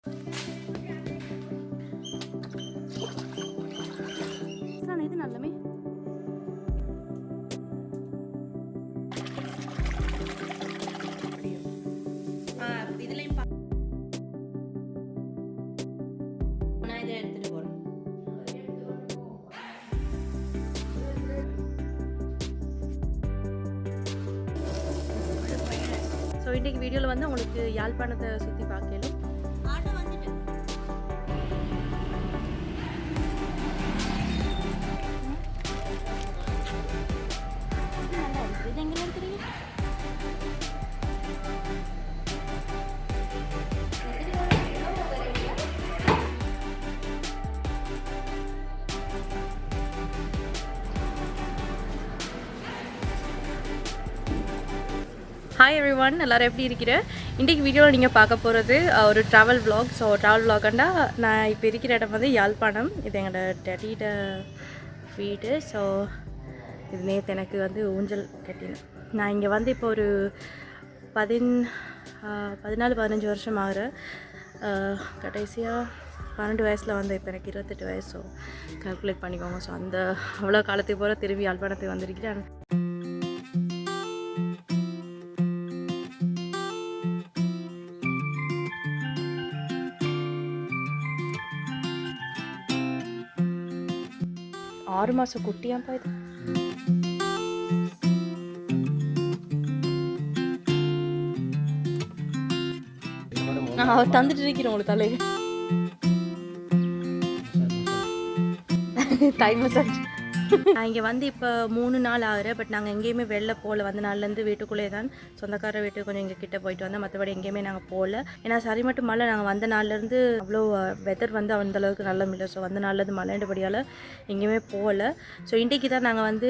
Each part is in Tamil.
இது நல்லமே இதுலயும் நான் இதை எடுத்துட்டு போறேன். ஸோ இன்றைக்கு வீடியோவில் வந்து உங்களுக்கு யாழ்ப்பாணத்தை சுற்றி பார்க்கலும். ஆட்டோ வந்துட்டு நல்லா இருக்குது. இது எங்கே எடுத்துறீங்க? ஹாய் எவ்ரி ஒன், எல்லோரும் எப்படி இருக்கிற? இன்றைக்கி வீடியோவில் நீங்கள் பார்க்க போகிறது ஒரு ட்ராவல் விலாக். ஸோ ட்ராவல் விலாக்ண்டா நான் இப்போ இருக்கிற இடம் வந்து யாழ்ப்பாணம். இது எங்களோட டேடியோட வீடு. ஸோ இது நேற்று எனக்கு வந்து ஊஞ்சல் கட்டினேன். நான் இங்கே வந்து இப்போ ஒரு 14-15 வருஷம் ஆகுறேன். கடைசியாக 12 வயசில் வந்து இப்போ எனக்கு 28 வயசு. ஸோ கால்குலேட் பண்ணிக்கோங்க. ஸோ அந்த அவ்வளோ காலத்துக்கு போகிற திரும்பி யாழ்ப்பாணத்துக்கு வந்திருக்கிறேன். ஆறு மாதம் குட்டியாப்பா இது. அவர் தந்துட்டு இருக்கிறேன் உங்களுக்கு தலை தை மசாஜ். நான் இங்கே வந்து இப்போ 3 நாள் ஆகுறேன். பட் நாங்கள் எங்கேயுமே வெளில போகல. வந்த நாள்லேருந்து வீட்டுக்குள்ளே தான், சொந்தக்கார வீட்டுக்கு கொஞ்சம் எங்கள் கிட்டே போயிட்டு வந்தோம். மற்றபடி எங்கேயுமே நாங்கள் போகல. ஏன்னா சரி மட்டும் மழை. நாங்கள் வந்த நாள்லேருந்து அவ்வளோ வெதர் வந்து அந்தளவுக்கு நல்ல இல்லை. ஸோ வந்த நாள்லேருந்து மழைன்றபடியால் எங்கேயுமே போகல. ஸோ இன்றைக்கி தான் நாங்கள் வந்து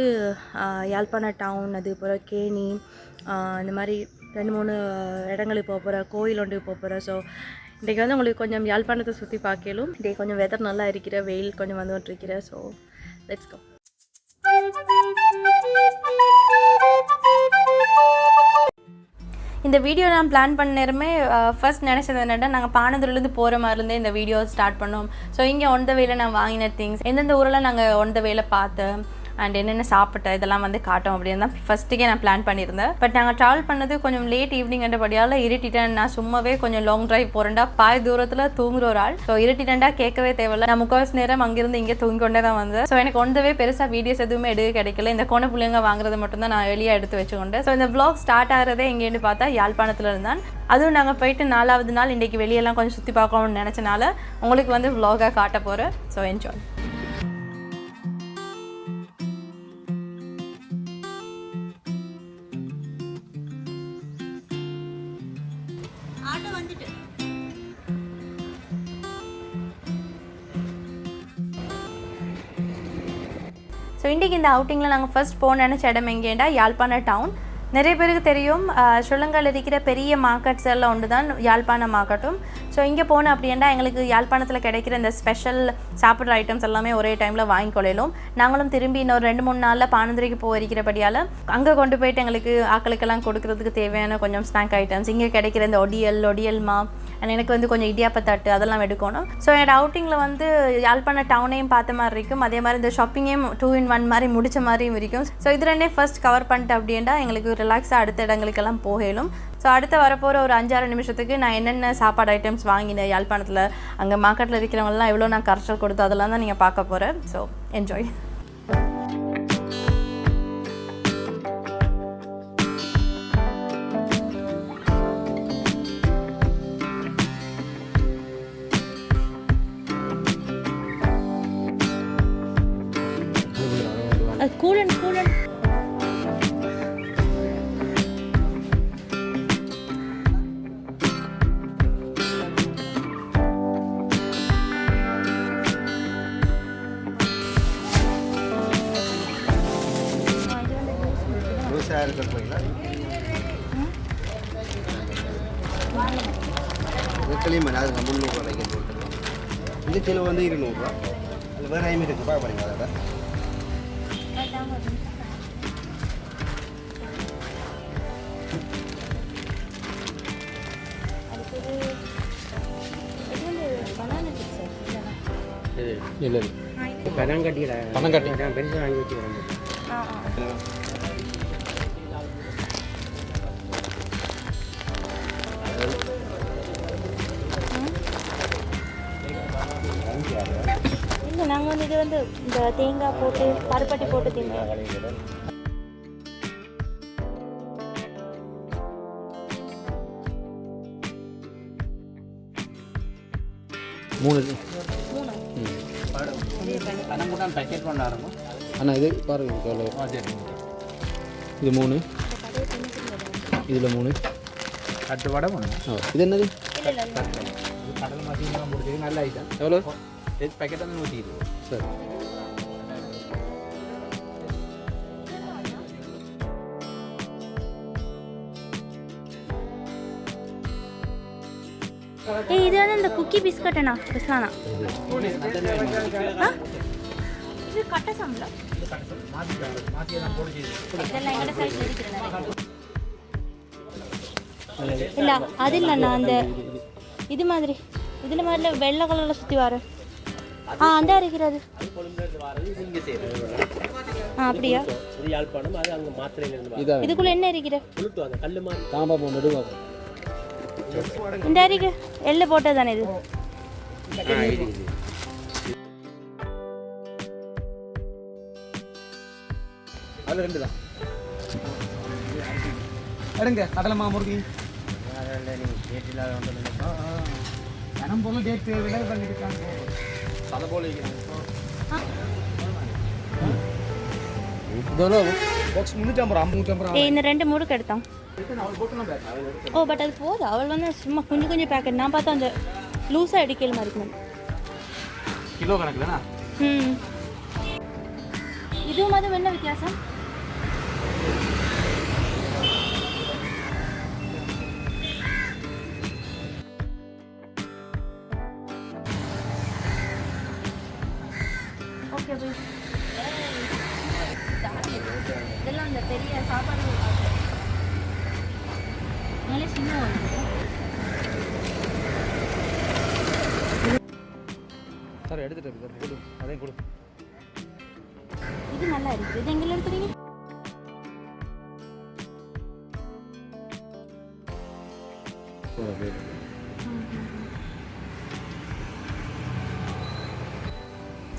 யாழ்ப்பாண டவுன், அது போல் கேணி, இந்த மாதிரி 2-3 இடங்களுக்கு போக போகிறோம். கோயில் ஒன்றுக்கு போக போகிறோம். ஸோ இன்றைக்கி வந்து உங்களுக்கு கொஞ்சம் யாழ்ப்பாணத்தை சுற்றி பார்க்கலும். இன்றைக்கி கொஞ்சம் வெதர் நல்லா இருக்கிற, வெயில் கொஞ்சம் வந்துட்டு இருக்கிற. So let's go. இந்த வீடியோ நான் பிளான் பண்ண நேரமே ஃபர்ஸ்ட் நினச்சது என்னென்னா, நாங்கள் பானதுலேருந்து போகிற மாதிரி இருந்தே இந்த வீடியோ ஸ்டார்ட் பண்ணோம். ஸோ இங்கே ஒன் த வேல நான் வாங்கின திங்ஸ், எந்தெந்த ஊரெல்லாம் நாங்கள் ஒன் த வேல பார்த்தேன் அண்ட் என்னென்ன சாப்பிட்டேன் இதெல்லாம் வந்து காட்டும் அப்படின்னு தான் ஃபஸ்ட்டுக்கே நான் பிளான் பண்ணியிருந்தேன். பட் நாங்கள் ட்ராவல் பண்ணது கொஞ்சம் லேட் ஈவினிங்ன்றபடியால் இருட்டிட்டேன். நான் சும்மாவே கொஞ்சம் லாங் ட்ரைவ் போகிறேன்டா, பாதி தூரத்தில் தூங்குற ஒரு ஆள். ஸோ இருட்டிட்டேன்டா கேட்கவே தேவையில்லை. நான் 3/4 நேரம் அங்கேருந்து இங்கே தூங்கிக்கொண்டே தான் வந்தேன். ஸோ எனக்கு ஒன்றவே பெருசாக வீடியோஸ் எதுவுமே எடுக்க கிடைக்கல. இந்த கோண புள்ளைங்க வாங்குறது மட்டும்தான் நான் வெளியே எடுத்து வச்சுக்கொண்டேன். ஸோ இந்த vlog ஸ்டார்ட் ஆகிறதே எங்கேன்னு பார்த்தா யாழ்ப்பாணத்தில் இருந்தான். அதுவும் நாங்கள் போயிட்டு 4வது நாள் இன்றைக்கி வெளியெல்லாம் கொஞ்சம் சுற்றி பார்க்கணும்னு நினச்சனால உங்களுக்கு வந்து vlog-ஆக காட்ட போகிறேன். So enjoy. ஸோ இன்றைக்கி இந்த அவுட்டிங்கில் நாங்கள் ஃபர்ஸ்ட் போன நினச்ச இடம் எங்கேண்டா யாழ்ப்பாண டவுன். நிறைய பேருக்கு தெரியும், ஸ்ரீலங்காவில் இருக்கிற பெரிய மார்க்கெட்ஸ் எல்லாம் ஒன்று தான் யாழ்ப்பாண மார்க்கெட்டும். ஸோ இங்கே போனோம் அப்படின்னா எங்களுக்கு யாழ்ப்பாணத்தில் கிடைக்கிற இந்த ஸ்பெஷல் சாப்பிட்ற ஐட்டம்ஸ் எல்லாமே ஒரே டைமில் வாங்கிக்கொள்ளலும். நாங்களும் திரும்பி இன்னொரு 2-3 நாளில் பானந்துரைக்கு போயிருக்கிறபடியால் அங்கே கொண்டு போயிட்டு எங்களுக்கு ஆக்களுக்கெல்லாம் கொடுக்கறதுக்கு தேவையான கொஞ்சம் ஸ்நாக் ஐட்டம்ஸ், இங்கே கிடைக்கிற இந்த ஒடியல்மா அண்ட் எனக்கு வந்து கொஞ்சம் இடியாப்பத்தட்டு அதெல்லாம் எடுக்கணும். ஸோ என்னோட அவுட்டிங்கில் வந்து யாழ்ப்பாண டவுனையும் பார்த்த மாதிரி இருக்கும், அதே மாதிரி இந்த ஷாப்பிங்கையும் 2-in-1 மாதிரி முடிச்ச மாதிரியும் இருக்கும். ஸோ இது ரெண்டே ஃபர்ஸ்ட் கவர் பண்ணிட்டு அப்படின்னா எங்களுக்கு ரிலாக்ஸாக அடுத்த இடங்களுக்கெல்லாம் போகலும். ஸோ அடுத்து வரப்போகிற ஒரு 5-6 நிமிஷத்துக்கு நான் என்னென்ன சாப்பாடு ஐட்டம்ஸ் வாங்கினேன் யாழ்ப்பாணத்தில், அங்கே மார்க்கெட்டில் இருக்கிறவங்கலாம் எவ்வளோ நான் கரைச்சல் கொடுத்து அதெல்லாம் தான் நீங்கள் பார்க்க போகிறேன். So enjoy. கூலன் வெக்கலையும் அது 300 ரூபாய்க்கு போட்டுருக்கோம். இந்த கிலோ வந்து 200 ரூபா. அது வேறு ஐமே இருக்குது, பார்க்க போகிறீங்க அதை. இல்லை பணம் கட்டிடா பணம் கட்டி நான் பெருசாக வாங்கி வச்சுக்கிறேன். இல்லை நாங்கள் வந்து இது வந்து இந்த தேங்காய் போட்டு பருப்பட்டி போட்டு தின்னோம். 3 पैकेट அண்ணா இது பாருங்க இது 3 இதில் 3 கட்டு வடை ஒன்று. இது என்னது கடல் மாற்றிலாம் முடிஞ்சது நல்ல ஐட்டம். எவ்வளோ पैकेट வந்து 120. சரி ஏய் இது வந்து இந்த குக்கி பிஸ்கட் அண்ணா பிஸ்லானா இது கட்ட சம்பளம் இதெல்லாம் எங்கட சைடுல இருக்கிறது இல்ல அது இல்லண்ணா அந்த இது மாதிரி இதுல மாதிரில வெள்ளை கலர்ல சுத்தி வர அந்த இருக்கிறது அப்படியா இது யாழ்ப்பாணம் அது அங்க மாத்திரையில இருந்து இதான் இதுக்குள்ள என்ன இருக்குது குளுத்துவாங்க கல்லு மாதிரி தாம்பாப்போம் நடுவாங்க இந்த அரிக்கு எள்ளு போட்டது தானே இது அதில் 2 தான் எடுங்க கடலை மாமுருகி கனம் போல டேட் தேவையில்லை பண்ணிருக்காங்க அதை போல இதோட பாக்ஸ் 350 இந்த 2 முறுக்கு எடுத்தோம். ஓ பட் அது போதும் அவள் வந்து சும்மா கொஞ்சம் பேக்கெட் நான் பார்த்தா அந்த லூஸாக அடிக்கல் மாதிரி இருக்கணும் கிலோ கணக்கு தானே இதுவும் அதுவும் என்ன வித்தியாசம் ஓகே இதெல்லாம் அந்த பெரிய சாப்பாடு சார் எடுத்துட்டு கொடு அதையும் கொடு இது நல்லா இருக்குது இது எங்கே எடுத்துறீங்க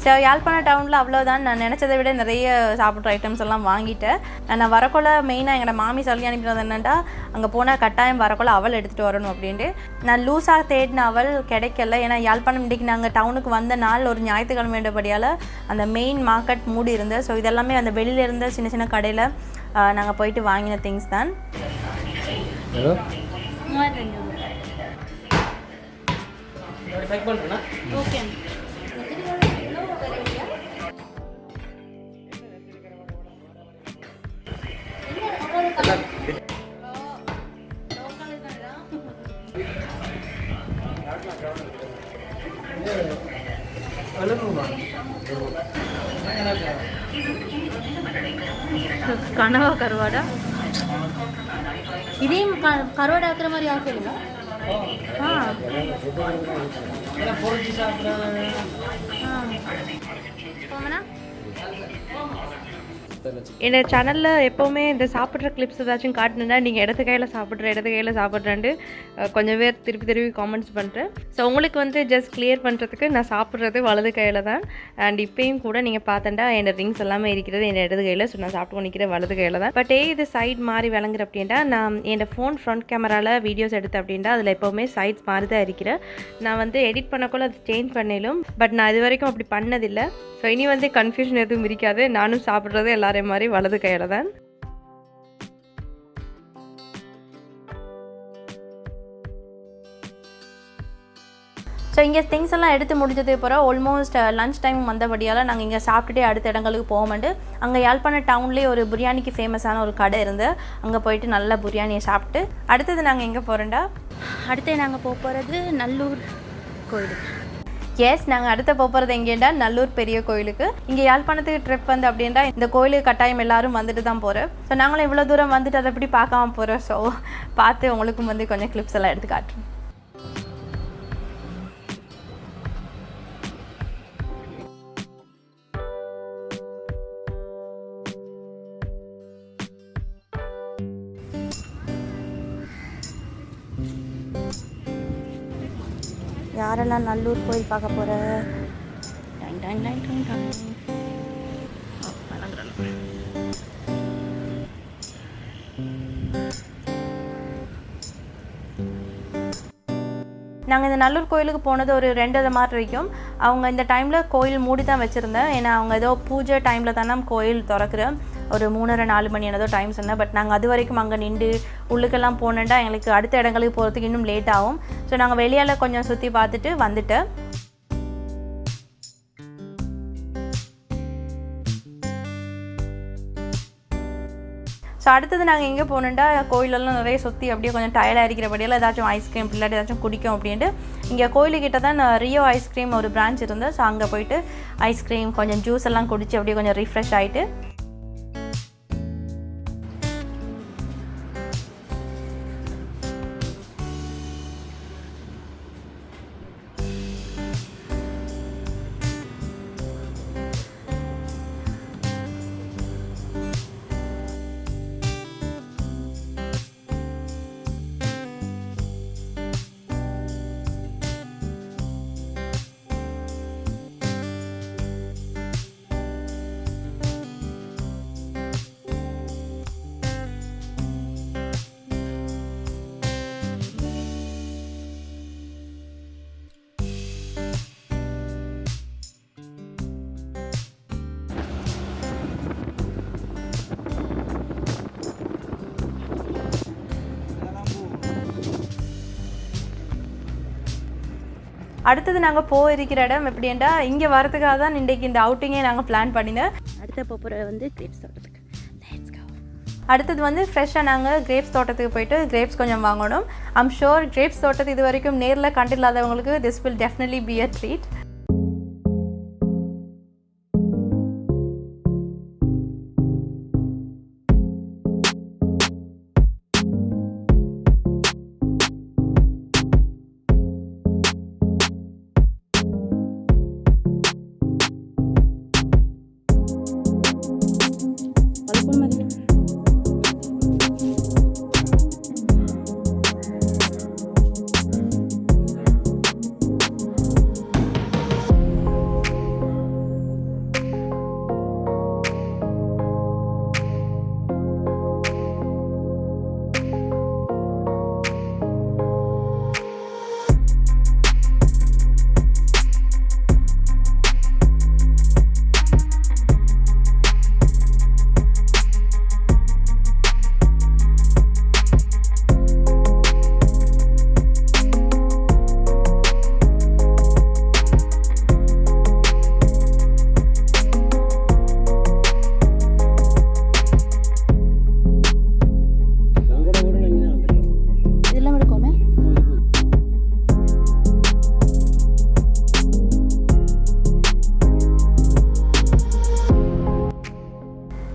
ஸோ யாழ்ப்பாண டவுனில் அவ்வளோதான். நான் நினச்சதை விட நிறைய சாப்பிட்ற ஐட்டம்ஸ் எல்லாம் வாங்கிட்டேன். நான் வரக்குள்ள மெயினாக எங்களோட மாமி சொல்லி அனுப்பினது என்னென்னா அங்கே போனால் கட்டாயம் வரக்குள்ள அவள் எடுத்துகிட்டு வரணும் அப்படின்ட்டு. நான் லூஸாக தேடின அவள் கிடைக்கல. ஏன்னா யாழ்ப்பாணம் இன்றைக்கி நாங்கள் டவுனுக்கு வந்த நாள் ஒரு ஞாயிற்றுக்கிழமை வேண்டபடியால் அந்த மெயின் மார்க்கெட் மூடி இருந்தது. ஸோ இதெல்லாமே அந்த வெளியில் இருந்த சின்ன சின்ன கடையில் நாங்கள் போயிட்டு வாங்கின திங்ஸ் தான். ஓகே கனவா கருவாடா இதையும் கருவாடை ஆக்குற மாதிரி ஆக்குறீங்களா? என்னோட சேனலில் எப்போவுமே இந்த சாப்பிட்ற கிளிப்ஸ் ஏதாச்சும் காட்டணுன்னா நீங்கள் இடது கையில் சாப்பிட்றேன்ட்டு கொஞ்சம் பேர் திருப்பி காமெண்ட்ஸ் பண்ணுறேன். ஸோ உங்களுக்கு வந்து ஜஸ்ட் கிளியர் பண்ணுறதுக்கு நான் சாப்பிட்றது வலது கையில் தான். அண்ட் இப்போயும் கூட நீங்கள் பார்த்தேன்டா என்னோட ரிங்ஸ் எல்லாமே இருக்கிறது என்னோட இடது கையில். ஸோ நான் சாப்பிட்டு நிற்கிறேன் வலது கையில் தான். பட் இது சைட் மாறி விளங்குற அப்படின்ட்டா நான் என்னோட ஃபோன் ஃப்ரண்ட் கேமராவில் வீடியோஸ் எடுத்தேன் அப்படின்ட்டா அதில் எப்போவுமே சைட்ஸ் மாறி தான் இருக்கிறேன். நான் வந்து எடிட் பண்ணக்குள்ள அது சேஞ்ச் பண்ணிலும் பட் நான் இது வரைக்கும் அப்படி பண்ணதில்லை. ஸோ இனி வந்து கன்ஃபியூஷன் எதுவும் இருக்காது. நானும் சாப்பிட்றது எல்லாரையும் மாதிரி வலது கையில் தான். ஸோ இங்கே திங்ஸ் எல்லாம் எடுத்து முடிஞ்சதுக்கு அப்புறம் ஆல்மோஸ்ட் லன்ச் டைம் வந்தபடியால் நாங்கள் இங்கே சாப்பிட்டுட்டே அடுத்த இடங்களுக்கு போகமாட்டு அங்கே யாழ்ப்பாண டவுன்லேயே ஒரு பிரியாணிக்கு ஃபேமஸான ஒரு கடை இருந்து அங்கே போயிட்டு நல்ல பிரியாணியை சாப்பிட்டு அடுத்தது நாங்கள் எங்கே போகிறோம்டா அடுத்து நாங்கள் போகிறது நல்லூர் கோயிலுக்கு. எஸ் நாங்கள் அடுத்த போகிறது எங்கேண்டா நல்லூர் பெரிய கோயிலுக்கு. இங்கே யாழ்ப்பாணத்துக்கு ட்ரிப் வந்து அப்படின்டா இந்த கோயிலுக்கு கட்டாயம் எல்லாரும் வந்துட்டு தான் போகிறோம். ஸோ நாங்களும் இவ்வளோ தூரம் வந்துட்டு அதை எப்படி பார்க்காம போகிறோம். ஸோ பார்த்து உங்களுக்கும் வந்து கொஞ்சம் கிளிப்ஸ் எல்லாம் எடுத்து காட்டுறோம். யாரெல்லாம் நல்லூர் கோயில் பார்க்க போகிற? நாங்கள் இந்த நல்லூர் கோயிலுக்கு போனது ஒரு 2:30 மாதிரி வரைக்கும். அவங்க இந்த டைமில் கோயில் மூடி தான் வச்சுருந்தேன். ஏன்னா அவங்க ஏதோ பூஜை டைமில் தானே கோயில் திறக்கிற ஒரு 3:30-4 மணி என்னதோ டைம் சொன்னேன். பட் நாங்கள் அது வரைக்கும் அங்கே நின்று உள்ளுக்கெல்லாம் போனேன்டா எங்களுக்கு அடுத்த இடங்களுக்கு போகிறதுக்கு இன்னும் லேட் ஆகும். ஸோ நாங்கள் வெளியால் கொஞ்சம் சுற்றி பார்த்துட்டு வந்துட்டேன். ஸோ அடுத்தது நாங்கள் எங்கே போனோம்டா கோயிலெல்லாம் நிறைய சுற்றி அப்படியே கொஞ்சம் டயர்டாக இருக்கிறபடியெல்லாம் ஏதாச்சும் ஐஸ்கிரீம் இல்லாட்டி ஏதாச்சும் குடிக்கும் அப்படின்ட்டு இங்கே கோயிலுக்கிட்ட தான் ரியோ ஐஸ்கிரீம் ஒரு பிரான்ச் இருந்தது. ஸோ அங்கே போயிட்டு ஐஸ்கிரீம் கொஞ்சம் ஜூஸ் எல்லாம் குடிச்சு அப்படியே கொஞ்சம் ரிஃப்ரெஷ் ஆகிட்டு அடுத்தது நாங்கள் போயிருக்கிற இடம் எப்படின்னா இங்கே வரதுக்காக தான் இன்றைக்கி இந்த அவுட்டிங்கே நாங்கள் பிளான் பண்ணினோம். அடுத்த போகிற வந்து கிரேப்ஸ் தோட்டத்துக்கு. அடுத்தது வந்து ஃப்ரெஷ்ஷாக நாங்கள் கிரேப்ஸ் தோட்டத்துக்கு போயிட்டு கிரேப்ஸ் கொஞ்சம் வாங்கணும். ஐம் ஷோர் கிரேப்ஸ் தோட்டத்தை இது வரைக்கும் நேரில் கண்டில்லாதவங்களுக்கு this will definitely be a treat.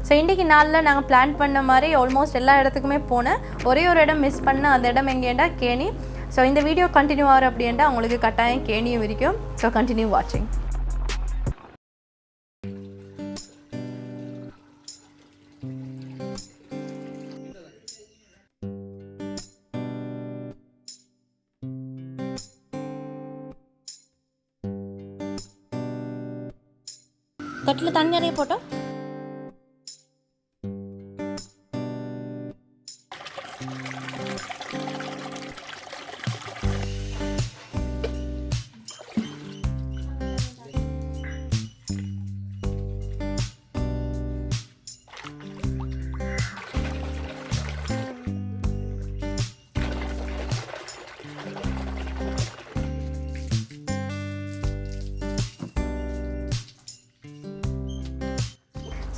So இன்றைக்கி நாளில் நாங்கள் பிளான் பண்ண மாதிரி ஆல்மோஸ்ட் எல்லா இடத்துக்குமே போனேன். ஒரே ஒரு இடம் மிஸ் பண்ண, அந்த இடம் எங்கேண்டா கேணி. ஸோ இந்த வீடியோ கண்டினியூ ஆகிற அப்படின்ட்டா உங்களுக்கு கட்டாயம் கேணியும் இருக்கும். ஸோ கண்டினியூ வாட்சிங். தட்டில் தண்ணி நிறைய போட்டோம்.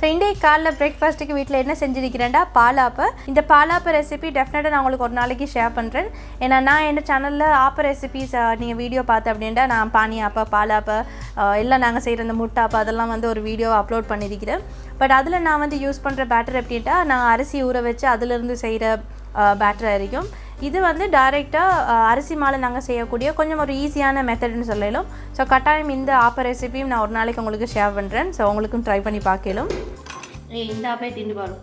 ஸோ இன்றைக்கு காலைல பிரேக்ஃபாஸ்ட்டுக்கு வீட்டில் என்ன செஞ்சுருக்கிறேன்டா பாலாப்பை. இந்த பாலாப்பை ரெசிபி டெஃபினட்டாக நான் உங்களுக்கு ஒரு நாளைக்கு ஷேர் பண்ணுறேன். ஏன்னா நான் என் சேனலில் ஆப்பை ரெசிபிஸ் நீங்கள் வீடியோ பார்த்து அப்படின்ட்டா நான் பானியாப்பா, பாலாப்பை எல்லாம் நாங்கள் செய்கிற இந்த முட்டாப்பா அதெல்லாம் வந்து ஒரு வீடியோ அப்லோட் பண்ணியிருக்கிறேன். பட் அதில் நான் வந்து யூஸ் பண்ணுற பேட்டர் எப்படின்ட்டா நான் அரிசி ஊற வச்சு அதிலிருந்து செய்கிற பேட்டர் இருக்கும். இது வந்து டைரெக்டாக அரிசி மாலை நாங்கள் செய்யக்கூடிய கொஞ்சம் ஒரு ஈஸியான மெத்தட்னு சொல்லலாம். ஸோ கட்டாயம் இந்த ஆப்பை ரெசிபியும் நான் ஒரு நாளைக்கு உங்களுக்கு ஷேர் பண்ணுறேன். ஸோ உங்களுக்கும் ட்ரை பண்ணி பார்க்கலாம். இந்த ஆப்பை திண்டு பாரு.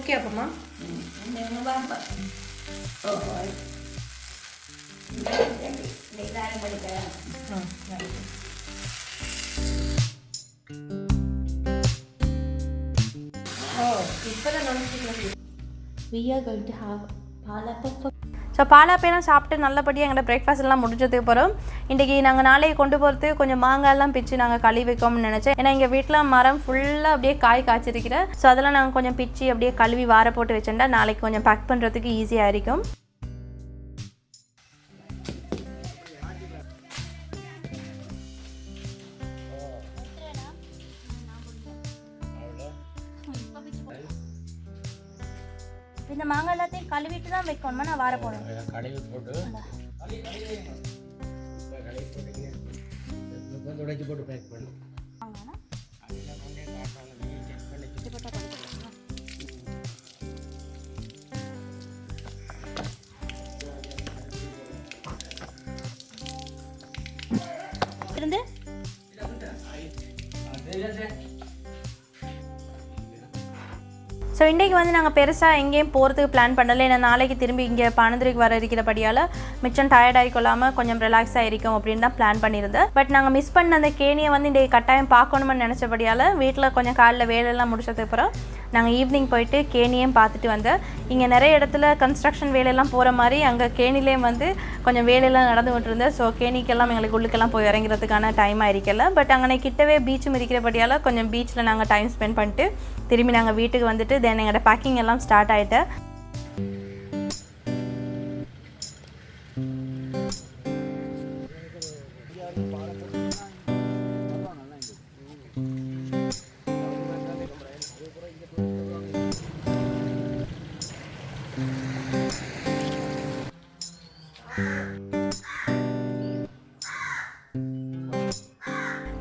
ஓகே அப்பமா we are going to have palappa. So பாலாப்பையெல்லாம் சாப்பிட்டு நல்லபடியாக எங்களோட பிரேக்ஃபாஸ்ட் எல்லாம் முடிஞ்சதுக்கு அப்புறம் இன்றைக்கி நாங்கள் நாளைக்கு கொண்டு போகிறது கொஞ்சம் மாங்காயெல்லாம் பிச்சு நாங்கள் கழுவி வைக்கோம்னு நினச்சேன். ஏன்னா எங்கள் வீட்டில் மரம் ஃபுல்லாக அப்படியே காய் காய்ச்சிருக்கிறேன். ஸோ அதெல்லாம் நாங்கள் கொஞ்சம் பிச்சு அப்படியே கழுவி வார போட்டு வச்சோம்னா நாளைக்கு கொஞ்சம் பேக் பண்ணுறதுக்கு ஈஸியாக இருக்கும். இந்த மாங்காய் எல்லாத்தையும் கழுவிட்டு தான் வைக்கணுமா? நான் வார போடணும். கழுவி போட்டு உடைச்சி போட்டு பேக் பண்ணு. இருந்து ஸோ இன்றைக்கி வந்து நாங்கள் பெருசாக எங்கேயும் போகிறதுக்கு பிளான் பண்ணலை. ஏன்னா நாளைக்கு திரும்பி இங்கே பானந்துரைக்கு வர இருக்கிறபடியால் மிச்சம் டயர்ட் ஆகிக்கொள்ளாமல் கொஞ்சம் ரிலாக்ஸாக இருக்கும் அப்படின்னு தான் பிளான் பண்ணியிருந்தேன். பட் நாங்கள் மிஸ் பண்ண அந்த கேணியை வந்து இன்றைக்கி கட்டாயம் பார்க்கணுமென்னு நினச்சபடியால் வீட்டில் கொஞ்சம் காலையில் வேலையெல்லாம் முடிச்சதுக்கு அப்புறம் நாங்கள் ஈவினிங் போயிட்டு கேணியும் பார்த்துட்டு வந்தேன். இங்கே நிறைய இடத்துல கன்ஸ்ட்ரக்ஷன் வேலையெல்லாம் போகிற மாதிரி அங்கே கேணிலேயும் வந்து கொஞ்சம் வேலையெல்லாம் நடந்து விட்டுருந்தேன். ஸோ கேணிக்கெல்லாம் எங்களுக்கு உள்ளுக்கெல்லாம் போய் இறங்கிறதுக்கான டைம் ஆகிருக்கல. பட் அங்கே கிட்டவே பீச்சும் இருக்கிறபடியால் கொஞ்சம் பீச்சில் நாங்கள் டைம் ஸ்பெண்ட் பண்ணிட்டு திரும்பி நாங்கள் வீட்டுக்கு வந்துட்டு தென் எங்களோட பேக்கிங் எல்லாம் ஸ்டார்ட் ஆகிட்டு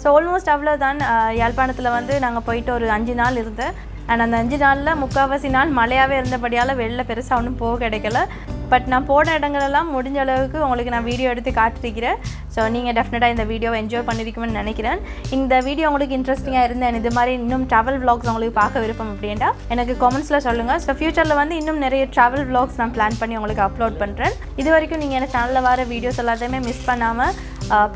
ஸோ ஆல்மோஸ்ட் அவ்வளோதான். யாழ்ப்பாணத்தில் வந்து நாங்கள் போயிட்டு ஒரு 5 நாள் இருந்தேன். அண்ட் அந்த 5 நாளில் முக்கால்வாசி நாள் மழையாகவே இருந்தபடியால் வெளில பெருசாக ஒன்றும் போக கிடைக்கல. பட் நான் போன இடங்களெல்லாம் முடிஞ்ச அளவுக்கு உங்களுக்கு நான் வீடியோ எடுத்து காட்டிருக்கிறேன். ஸோ நீங்கள் டெஃபினட்டாக இந்த வீடியோவை என்ஜாய் பண்ணியிருக்குமென்னு நினைக்கிறேன். இந்த வீடியோ உங்களுக்கு இன்ட்ரெஸ்டிங்காக இருந்தேன், இது மாதிரி இன்னும் ட்ராவல் விளாக்ஸ் உங்களுக்கு பார்க்க விருப்பம் அப்படின்ட்டா எனக்கு கமெண்ட்ஸில் சொல்லுங்கள். ஸோ ஃப்யூச்சரில் வந்து இன்னும் நிறைய ட்ராவல் விளாக்ஸ் நான் பிளான் பண்ணி உங்களுக்கு அப்லோட் பண்ணுறேன். இது வரைக்கும் நீங்கள் என்ன சேனலில் வர வீடியோஸ் எல்லாத்தையுமே மிஸ் பண்ணாமல்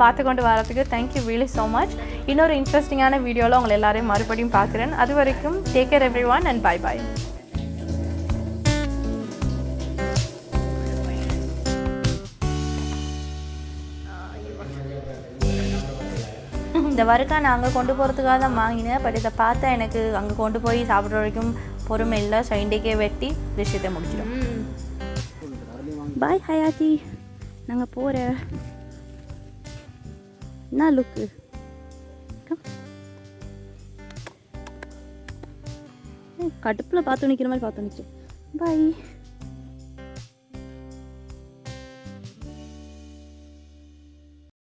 பார்த்து கொண்டு வரதுக்கு தேங்க்யூ ரியலி ஸோ மச். இன்னொரு இன்ட்ரெஸ்டிங்கான வீடியோவில் உங்களை எல்லாரையும் மறுபடியும் பார்க்குறேன். அது வரைக்கும் take care every one and bye bye. இந்த வறுக்கா நான் அங்கே கொண்டு போகிறதுக்காக தான் வாங்கினேன். பட் இதை பார்த்தா எனக்கு அங்கே கொண்டு போய் சாப்பிட்ற வரைக்கும் பொறுமை இல்லை. ஸோ இன்றைக்கே வெட்டி விஷயத்தை முடிச்சிடும். பாய் ஹயாத்தி, நாங்கள் போகிறேன். என்ன லுக்கு கடுப்பில் பார்த்து நிற்கிற மாதிரி பார்த்து நிற்கிறேன். பாய்.